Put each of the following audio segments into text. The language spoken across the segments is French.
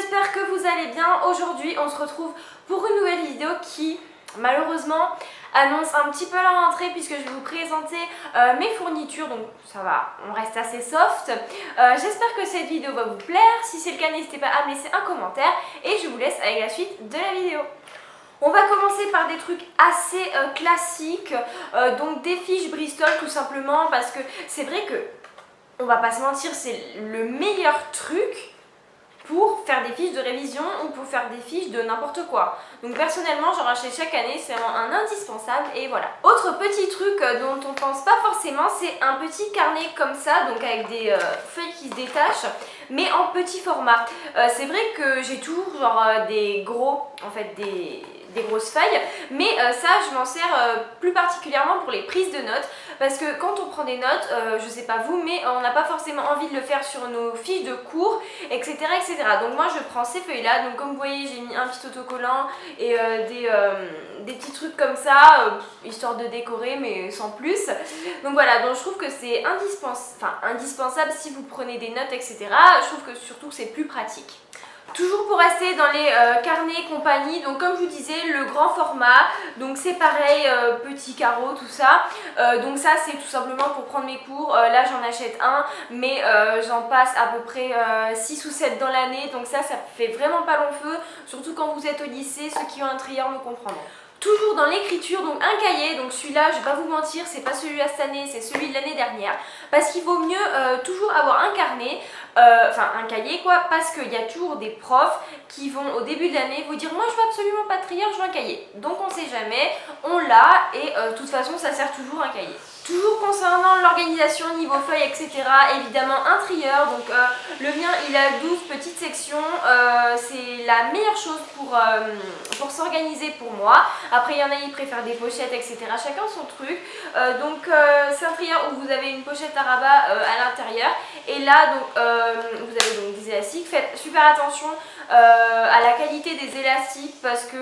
j'espère que vous allez bien. Aujourd'hui on se retrouve pour une nouvelle vidéo qui malheureusement annonce un petit peu la rentrée puisque je vais vous présenter mes fournitures, donc ça va, on reste assez soft. J'espère que cette vidéo va vous plaire. Si c'est le cas, n'hésitez pas à me laisser un commentaire et je vous laisse avec la suite de la vidéo. On va commencer par des trucs assez classiques, donc des fiches Bristol tout simplement parce que c'est vrai que, on va pas se mentir, c'est le meilleur truc pour faire des fiches de révision ou pour faire des fiches de n'importe quoi. Donc personnellement j'en rachète chaque année, c'est vraiment un indispensable et voilà. Autre petit truc dont on pense pas forcément, c'est un petit carnet comme ça, donc avec des feuilles qui se détachent, mais en petit format. C'est vrai que j'ai toujours genre des grosses feuilles, mais ça je m'en sers plus particulièrement pour les prises de notes parce que quand on prend des notes, je sais pas vous, mais on n'a pas forcément envie de le faire sur nos fiches de cours, etc. etc. Donc moi je prends ces feuilles là, donc comme vous voyez j'ai mis un petit autocollant et des petits trucs comme ça, histoire de décorer mais sans plus. Donc voilà, donc je trouve que c'est indispensable si vous prenez des notes, etc. Je trouve que surtout c'est plus pratique. Toujours pour rester dans les carnets et compagnie, donc comme je vous disais, le grand format, donc c'est pareil, petit carreau, tout ça. Donc ça c'est tout simplement pour prendre mes cours, là j'en achète un, mais j'en passe à peu près 6 ou 7 dans l'année, donc ça fait vraiment pas long feu, surtout quand vous êtes au lycée, ceux qui ont un trieur me comprendront. Toujours dans l'écriture, donc un cahier, donc celui-là je vais pas vous mentir, c'est pas celui-là cette année, c'est celui de l'année dernière, parce qu'il vaut mieux toujours avoir un carnet, un cahier quoi, parce qu'il y a toujours des profs qui vont au début de l'année vous dire moi je veux absolument pas de trieur, je veux un cahier. Donc on sait jamais, on l'a et de toute façon ça sert toujours un cahier. Toujours concernant l'organisation niveau feuilles, etc. Évidemment un trieur, donc le mien il a 12 petites sections, c'est la meilleure chose pour s'organiser pour moi. Après il y en a qui préfèrent des pochettes, etc. Chacun son truc. C'est un trieur où vous avez une pochette à rabat à l'intérieur. Et là donc vous avez donc des élastiques. Faites super attention à la qualité des élastiques parce que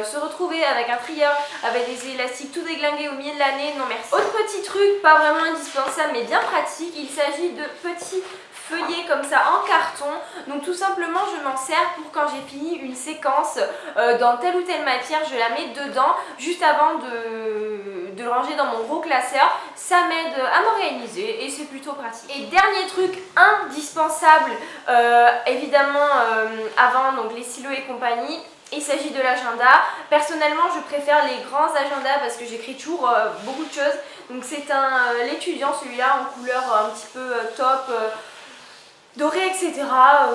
se retrouver avec un trieur avec des élastiques tout déglingués au milieu de l'année, non merci. Autre petit truc, pas vraiment indispensable mais bien pratique, il s'agit de petits feuillets comme ça en carton. Donc tout simplement je m'en sers pour quand j'ai fini une séquence dans telle ou telle matière, je la mets dedans juste avant de le ranger dans mon gros classeur. Ça m'aide à m'organiser et c'est plutôt pratique. Et dernier truc indispensable, évidemment avant donc les stylos et compagnie, il s'agit de l'agenda. Personnellement je préfère les grands agendas parce que j'écris toujours beaucoup de choses. Donc c'est l'étudiant, celui-là en couleur un petit peu top, doré, etc.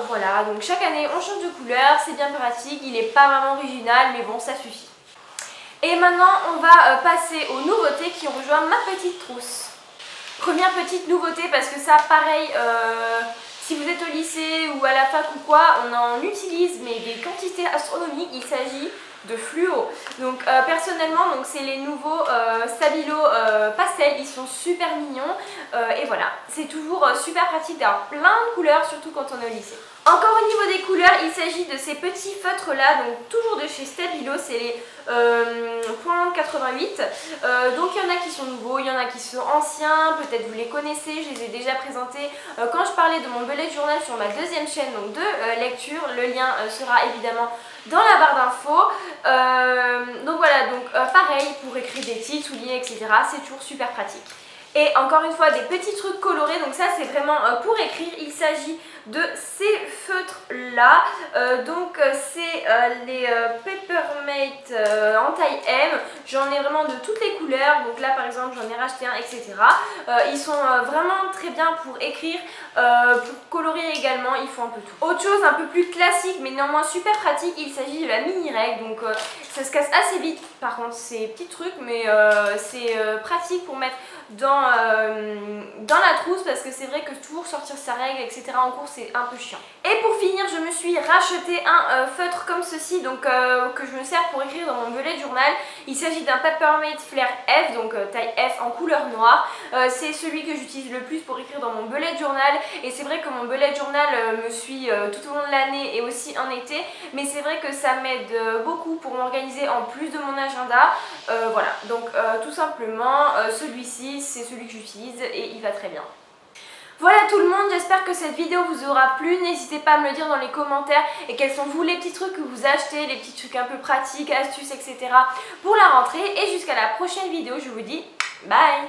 Voilà, donc chaque année on change de couleur, c'est bien pratique, il n'est pas vraiment original mais bon ça suffit. Et maintenant on va passer aux nouveautés qui ont rejoint ma petite trousse. Première petite nouveauté parce que ça pareil, si vous êtes au lycée ou à la fac ou quoi, on en utilise mais des quantités astronomiques, il s'agit de fluo. Donc personnellement c'est les nouveaux Stabilo pastel, ils sont super mignons et voilà, c'est toujours super pratique d'avoir plein de couleurs surtout quand on est au lycée. Encore au niveau des couleurs, il s'agit de ces petits feutres là, donc toujours de chez Stabilo, c'est les .88. Donc il y en a qui sont nouveaux, il y en a qui sont anciens, peut-être vous les connaissez, je les ai déjà présentés quand je parlais de mon bullet journal sur ma deuxième chaîne donc de lecture. Le lien sera évidemment dans la barre d'infos. Donc voilà, donc pareil pour écrire des titres, soulignés, etc. C'est toujours super pratique. Et encore une fois des petits trucs colorés, donc ça c'est vraiment pour écrire. Il s'agit de ces feutres là, donc c'est les Papermate en taille M. J'en ai vraiment de toutes les couleurs, donc là par exemple j'en ai racheté un, etc. Ils sont vraiment très bien pour écrire, pour colorer également, ils font un peu tout. Autre chose un peu plus classique mais néanmoins super pratique, il s'agit de la mini règle, donc ça se casse assez vite par contre ces petits trucs, mais c'est pratique pour mettre dans la trousse parce que c'est vrai que toujours sortir sa règle, etc. en cours c'est un peu chiant. Et pour finir je me suis racheté un feutre comme ceci, donc que je me sers pour écrire dans mon bullet journal. Il s'agit d'un Papermate Flair F, donc taille F en couleur noire. C'est celui que j'utilise le plus pour écrire dans mon bullet journal et c'est vrai que mon bullet journal me suit tout au long de l'année et aussi en été, mais c'est vrai que ça m'aide beaucoup pour m'organiser en plus de mon agenda. Voilà, donc tout simplement celui-ci c'est celui que j'utilise et il va très bien. Voilà tout le monde, j'espère que cette vidéo vous aura plu. N'hésitez pas à me le dire dans les commentaires et quels sont vous les petits trucs que vous achetez, les petits trucs un peu pratiques, astuces, etc. pour la rentrée. Et jusqu'à la prochaine vidéo, je vous dis bye.